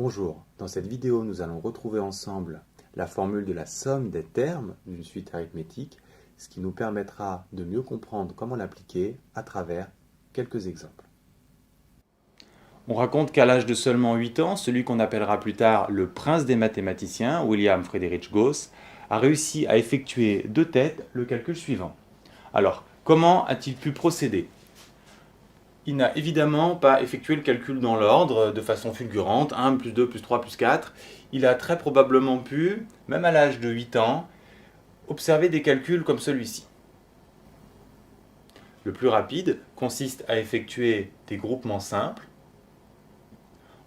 Bonjour, dans cette vidéo nous allons retrouver ensemble la formule de la somme des termes d'une suite arithmétique, ce qui nous permettra de mieux comprendre comment l'appliquer à travers quelques exemples. On raconte qu'à l'âge de seulement 8 ans, celui qu'on appellera plus tard le prince des mathématiciens, William Friedrich Gauss, a réussi à effectuer de tête le calcul suivant. Alors, comment a-t-il pu procéder? Il n'a évidemment pas effectué le calcul dans l'ordre, de façon fulgurante, 1 plus 2 plus 3 plus 4. Il a très probablement pu, même à l'âge de 8 ans, observer des calculs comme celui-ci. Le plus rapide consiste à effectuer des groupements simples.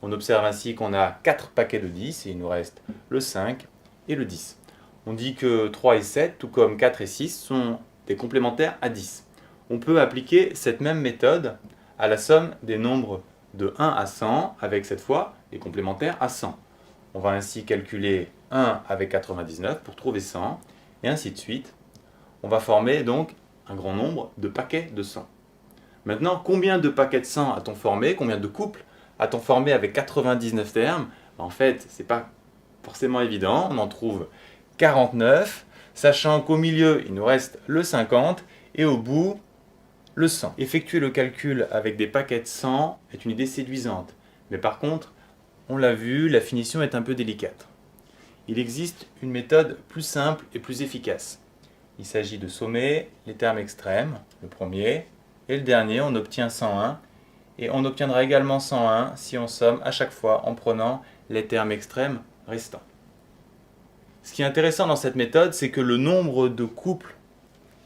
On observe ainsi qu'on a 4 paquets de 10 et il nous reste le 5 et le 10. On dit que 3 et 7, tout comme 4 et 6, sont des complémentaires à 10. On peut appliquer cette même méthode à la somme des nombres de 1 à 100, avec cette fois les complémentaires à 100. On va ainsi calculer 1 avec 99 pour trouver 100, et ainsi de suite. On va former donc un grand nombre de paquets de 100. Maintenant, combien de paquets de 100 a-t-on formé? Combien de couples a-t-on formé avec 99 termes? En fait, ce n'est pas forcément évident. On en trouve 49, sachant qu'au milieu, il nous reste le 50 et au bout, le 100. Effectuer le calcul avec des paquets de 100 est une idée séduisante. Mais par contre, on l'a vu, la finition est un peu délicate. Il existe une méthode plus simple et plus efficace. Il s'agit de sommer les termes extrêmes, le premier, et le dernier, on obtient 101. Et on obtiendra également 101 si on somme à chaque fois en prenant les termes extrêmes restants. Ce qui est intéressant dans cette méthode, c'est que le nombre de couples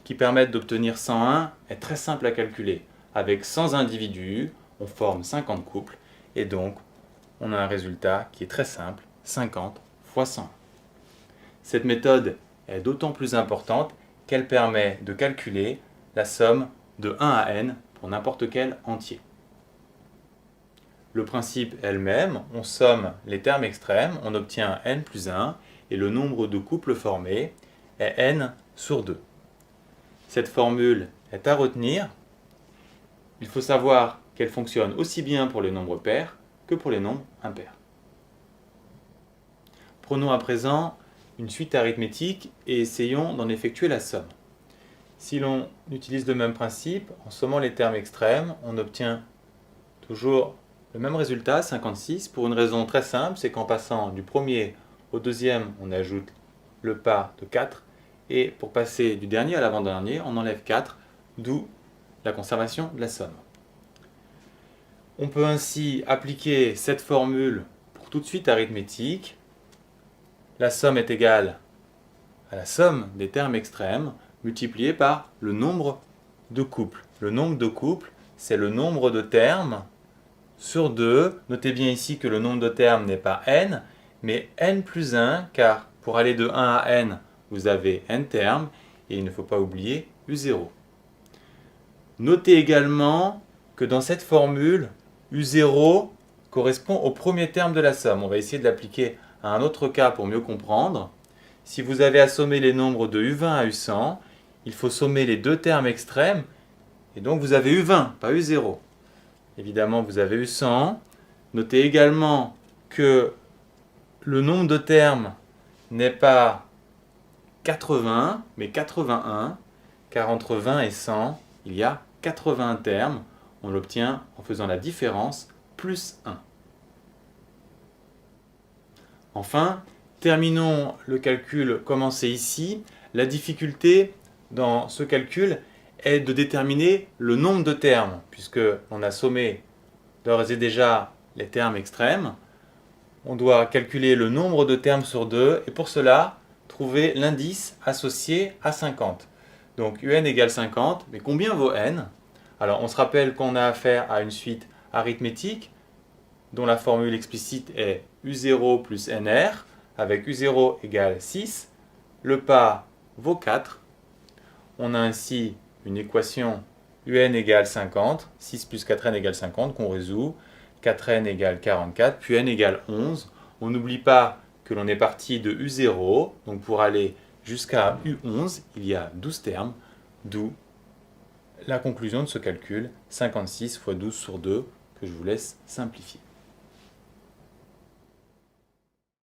qui permettent d'obtenir 101 est très simple à calculer. Avec 100 individus, on forme 50 couples et donc on a un résultat qui est très simple, 50 fois 100. Cette méthode est d'autant plus importante qu'elle permet de calculer la somme de 1 à n pour n'importe quel entier. Le principe est le même, on somme les termes extrêmes, on obtient n plus 1 et le nombre de couples formés est n sur 2. Cette formule est à retenir. Il faut savoir qu'elle fonctionne aussi bien pour les nombres pairs que pour les nombres impairs. Prenons à présent une suite arithmétique et essayons d'en effectuer la somme. Si l'on utilise le même principe, en sommant les termes extrêmes, on obtient toujours le même résultat, 56, pour une raison très simple, c'est qu'en passant du premier au deuxième, on ajoute le pas de 4, et pour passer du dernier à l'avant-dernier, on enlève 4, d'où la conservation de la somme. On peut ainsi appliquer cette formule pour toute suite arithmétique. La somme est égale à la somme des termes extrêmes multipliée par le nombre de couples. Le nombre de couples, c'est le nombre de termes sur 2. Notez bien ici que le nombre de termes n'est pas n, mais n plus 1, car pour aller de 1 à n, vous avez n termes, et il ne faut pas oublier U0. Notez également que dans cette formule, U0 correspond au premier terme de la somme. On va essayer de l'appliquer à un autre cas pour mieux comprendre. Si vous avez à sommer les nombres de U20 à U100, il faut sommer les deux termes extrêmes, et donc vous avez U20, pas U0. Évidemment, vous avez U100. Notez également que le nombre de termes n'est pas 80, mais 81, car entre 20 et 100, il y a 80 termes. On l'obtient en faisant la différence plus 1. Enfin, terminons le calcul commencé ici. La difficulté dans ce calcul est de déterminer le nombre de termes, puisque on a sommé d'ores et déjà les termes extrêmes. On doit calculer le nombre de termes sur 2, et pour cela, trouver l'indice associé à 50. Donc un égale 50, mais combien vaut n? Alors on se rappelle qu'on a affaire à une suite arithmétique, dont la formule explicite est U0 plus NR, avec U0 égale 6, le pas vaut 4. On a ainsi une équation UN égale 50, 6 plus 4n égale 50, qu'on résout, 4n égale 44, puis n égale 11. On n'oublie pas que l'on est parti de U0, donc pour aller jusqu'à U11, il y a 12 termes, d'où la conclusion de ce calcul, 56 fois 12 sur 2, que je vous laisse simplifier.